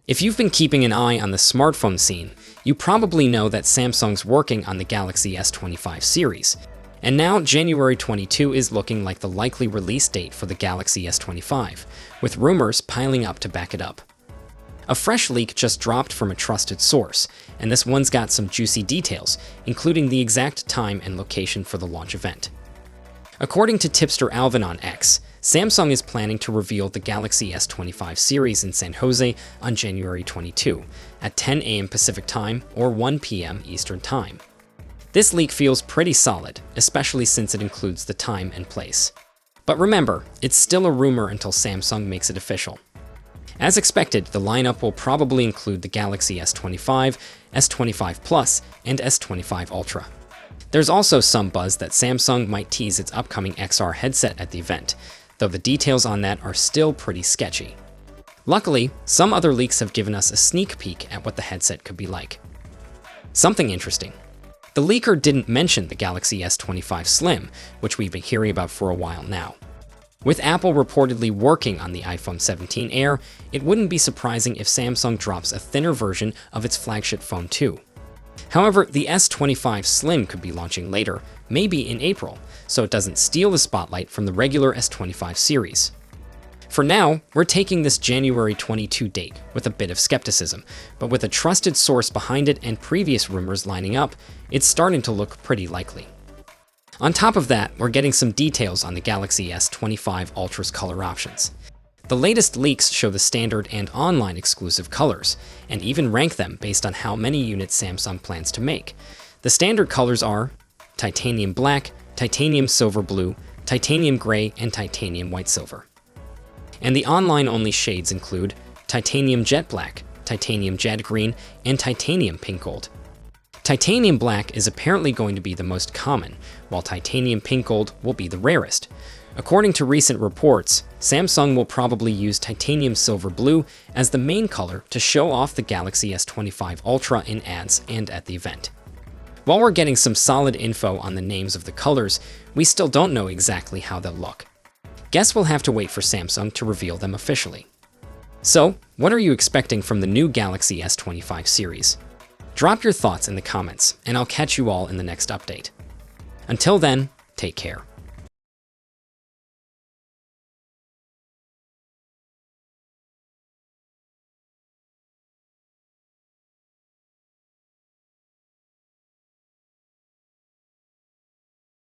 If you've been keeping an eye on the smartphone scene, you probably know that Samsung's working on the Galaxy S25 series. And now January 22 is looking like the likely release date for the Galaxy S25, with rumors piling up to back it up. A fresh leak just dropped from a trusted source, and this one's got some juicy details, including the exact time and location for the launch event. According to tipster Alvin on X, Samsung is planning to reveal the Galaxy S25 series in San Jose on January 22 at 10 a.m. Pacific Time or 1 p.m. Eastern Time. This leak feels pretty solid, especially since it includes the time and place. But remember, it's still a rumor until Samsung makes it official. As expected, the lineup will probably include the Galaxy S25, S25 Plus, and S25 Ultra. There's also some buzz that Samsung might tease its upcoming XR headset at the event, though the details on that are still pretty sketchy. Luckily, some other leaks have given us a sneak peek at what the headset could be like. Something interesting. The leaker didn't mention the Galaxy S25 Slim, which we've been hearing about for a while now. With Apple reportedly working on the iPhone 17 Air, it wouldn't be surprising if Samsung drops a thinner version of its flagship phone too. However, the S25 Slim could be launching later, maybe in April, so it doesn't steal the spotlight from the regular S25 series. For now, we're taking this January 22 date with a bit of skepticism, but with a trusted source behind it and previous rumors lining up, it's starting to look pretty likely. On top of that, we're getting some details on the Galaxy S25 Ultra's color options. The latest leaks show the standard and online exclusive colors, and even rank them based on how many units Samsung plans to make. The standard colors are titanium black, titanium silver blue, titanium gray, and titanium white silver. And the online-only shades include titanium jet black, titanium jet green, and titanium pink gold. Titanium black is apparently going to be the most common, while titanium pink gold will be the rarest. According to recent reports, Samsung will probably use titanium silver blue as the main color to show off the Galaxy S25 Ultra in ads and at the event. While we're getting some solid info on the names of the colors, we still don't know exactly how they'll look. Guess we'll have to wait for Samsung to reveal them officially. So, what are you expecting from the new Galaxy S25 series? Drop your thoughts in the comments, and I'll catch you all in the next update. Until then, take care.